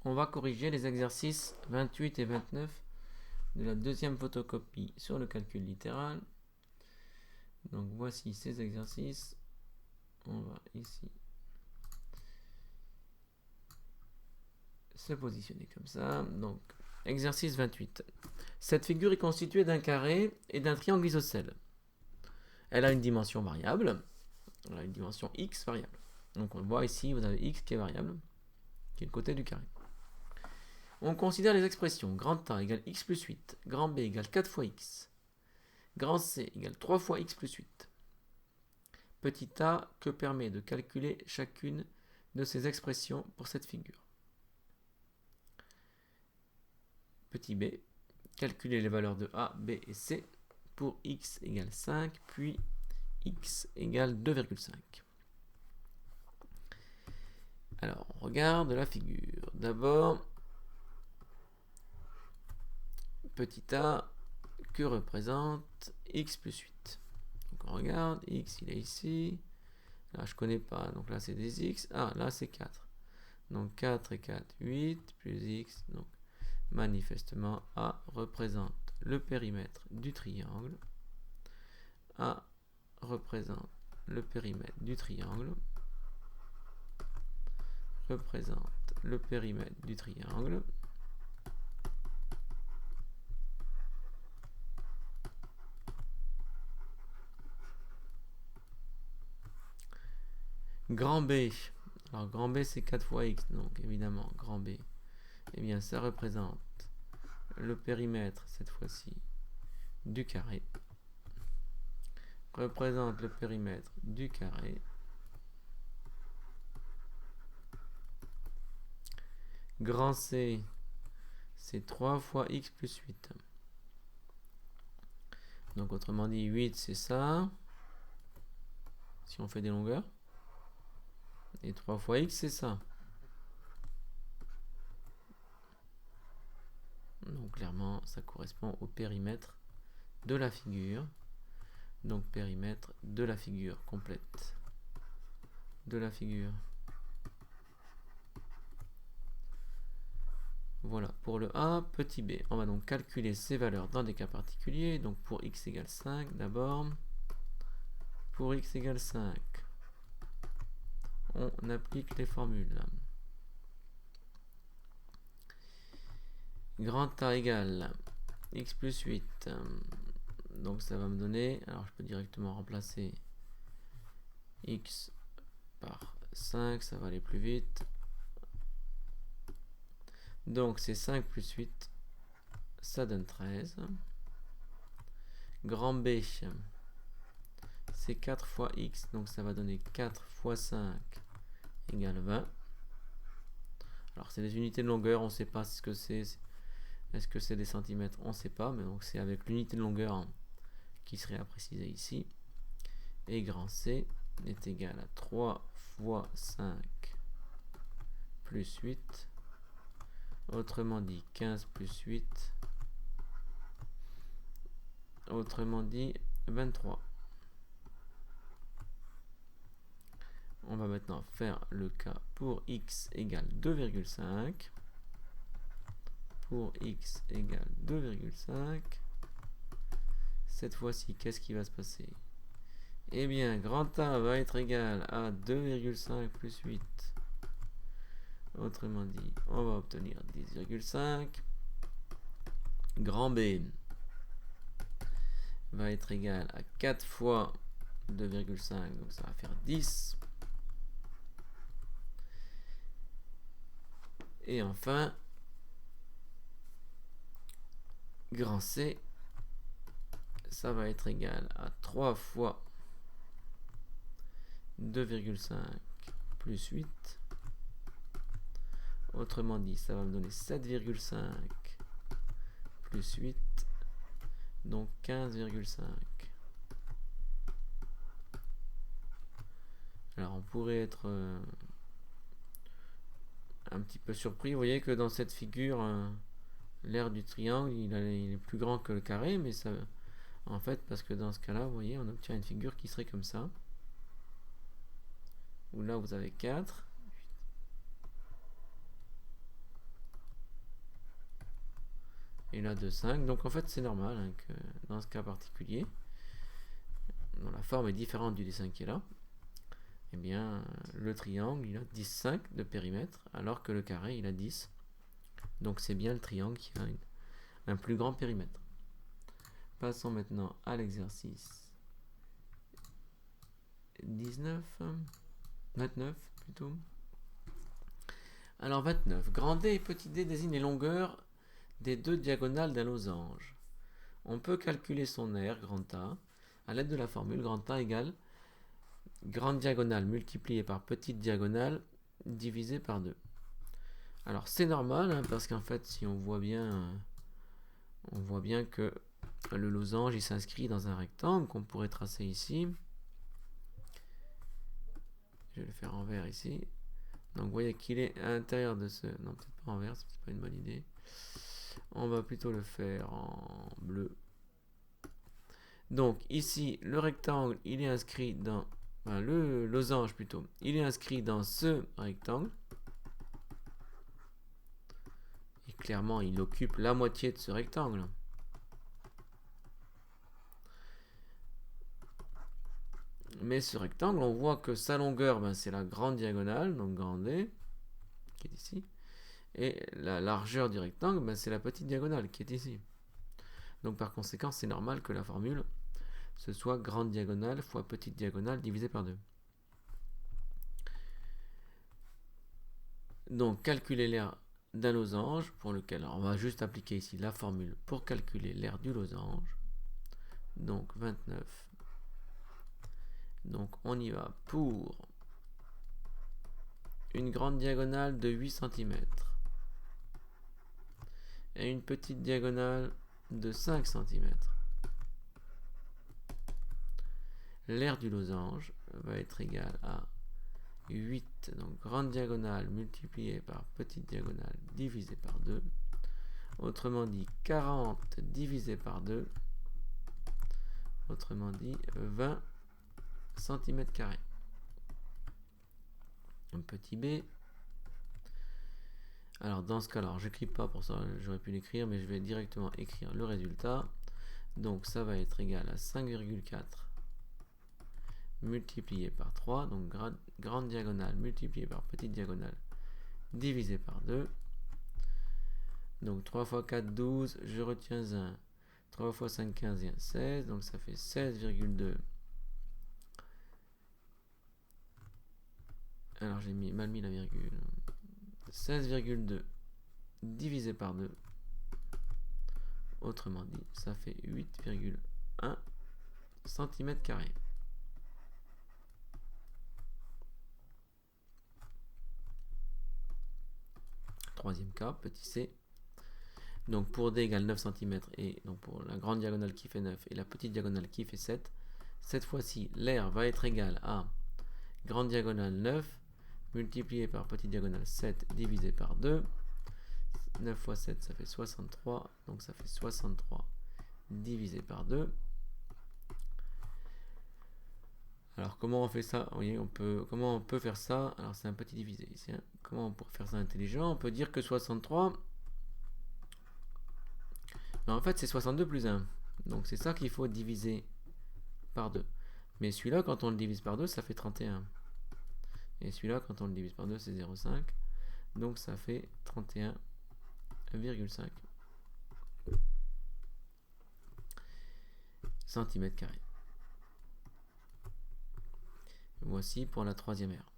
on va corriger les exercices 28 et 29 de la deuxième photocopie sur le calcul littéral. Donc voici ces exercices. On va ici se positionner comme ça. Donc exercice 28. Cette figure est constituée d'un carré et d'un triangle isocèle. Elle a une dimension variable. Elle a une dimension x variable. Donc on voit ici, vous avez x qui est variable, qui est le côté du carré. On considère les expressions grand A égale x plus 8, grand B égale 4 fois x, grand C égale 3 fois x plus 8. Petit a que permet de calculer chacune de ces expressions pour cette figure. Petit b, calculer les valeurs de a, b et c pour x égale 5, puis x égale 2,5. Alors, on regarde la figure. D'abord, petit a, que représente x plus 8. Donc on regarde, x il est ici. Là je connais pas, donc là c'est des x. Ah, là c'est 4. Donc 4 et 4, 8, plus x. Donc manifestement a représente le périmètre du triangle. A représente le périmètre du triangle. Représente le périmètre du triangle. Grand B. Alors grand B c'est 4 fois x, donc évidemment grand B. Eh bien ça représente le périmètre cette fois-ci du carré. Représente le périmètre du carré. Grand C c'est 3 fois x plus 8. Donc autrement dit 8 c'est ça. Si on fait des longueurs. Et 3 fois x c'est ça. Donc clairement ça correspond au périmètre de la figure. Donc périmètre de la figure complète. De la figure. Voilà pour le A, petit b. On va donc calculer ces valeurs dans des cas particuliers. Donc pour x égale 5 d'abord. Pour x égale 5, on applique les formules. Grand A égale x plus 8. Donc ça va me donner, alors je peux directement remplacer x par 5, ça va aller plus vite. Donc c'est 5 plus 8, ça donne 13. Grand B, c'est 4 fois x, donc ça va donner 4 fois 5 égale 20. Alors c'est des unités de longueur, on ne sait pas ce que c'est. Est-ce que c'est des centimètres? On ne sait pas, mais donc c'est avec l'unité de longueur qui serait à préciser ici. Et grand C est égal à 3 fois 5 plus 8. Autrement dit 15 plus 8. Autrement dit 23. On va maintenant faire le cas pour x égale 2,5. Pour x égale 2,5. Cette fois-ci, qu'est-ce qui va se passer? Eh bien, grand A va être égal à 2,5 plus 8. Autrement dit, on va obtenir 10,5. Grand B va être égal à 4 fois 2,5, donc ça va faire 10. Et enfin, grand C, ça va être égal à 3 fois 2,5 plus 8. Autrement dit, ça va me donner 7,5 plus 8, donc 15,5. Alors on pourrait être un petit peu surpris. Vous voyez que dans cette figure, l'aire du triangle, il est plus grand que le carré, mais ça, en fait, parce que dans ce cas-là, vous voyez, on obtient une figure qui serait comme ça. Où là, vous avez 4. il a 2,5. Donc en fait c'est normal hein, que dans ce cas particulier, dont la forme est différente du dessin qui est là, eh bien le triangle il a 10,5 de périmètre alors que le carré il a 10. Donc c'est bien le triangle qui a un plus grand périmètre. Passons maintenant à l'exercice 29 plutôt. Alors 29. Grand D et petit d désignent les longueurs des deux diagonales d'un losange. On peut calculer son aire, grand A, à l'aide de la formule grand A égale grande diagonale multipliée par petite diagonale divisée par 2. Alors c'est normal hein, parce qu'en fait si on voit bien que le losange il s'inscrit dans un rectangle qu'on pourrait tracer ici. Je vais le faire en vert ici. Donc vous voyez qu'il est à l'intérieur de ce... Non, peut-être pas en vert, c'est pas une bonne idée. On va plutôt le faire en bleu. Donc ici, le rectangle, il est inscrit dans... Enfin, le losange plutôt. Il est inscrit dans ce rectangle. Et clairement, il occupe la moitié de ce rectangle. Mais ce rectangle, on voit que sa longueur, ben, c'est la grande diagonale, donc grand D, qui est ici. Et la largeur du rectangle, ben, c'est la petite diagonale, qui est ici. Donc par conséquent, c'est normal que la formule, ce soit grande diagonale fois petite diagonale divisé par 2. Donc calculer l'aire d'un losange, pour lequel on va juste appliquer ici la formule pour calculer l'aire du losange. Donc 29. Donc on y va pour une grande diagonale de 8 cm et une petite diagonale de 5 cm. L'aire du losange va être égale à 8, donc grande diagonale multipliée par petite diagonale divisée par 2. Autrement dit 40 divisé par 2. Autrement dit 20 cm². Un petit b. Alors dans ce cas-là, je n'écris pas pour ça, j'aurais pu l'écrire, mais je vais directement écrire le résultat. Donc ça va être égal à 5,4 multiplié par 3, donc grande diagonale multipliée par petite diagonale divisé par 2. Donc 3 fois 4, 12, je retiens 1. 3 fois 5, 15 et 1, 16, donc ça fait 16,2. Alors j'ai mal mis la virgule. 16,2 divisé par 2. Autrement dit, ça fait 8,1 cm². Troisième cas, petit c. Donc pour d égale 9 cm et donc pour la grande diagonale qui fait 9 et la petite diagonale qui fait 7, cette fois-ci l'aire va être égale à grande diagonale 9 multiplié par petite diagonale 7 divisé par 2. 9 fois 7 ça fait 63, donc ça fait 63 divisé par 2. Alors comment on fait ça? Vous voyez, comment on peut faire ça? Alors c'est un petit divisé ici. Hein. Comment on peut faire ça intelligent? On peut dire que 63, mais en fait c'est 62 plus 1. Donc c'est ça qu'il faut diviser par 2. Mais celui-là, quand on le divise par 2, ça fait 31. Et celui-là, quand on le divise par 2, c'est 0,5. Donc ça fait 31,5 cm². Voici pour la troisième aire.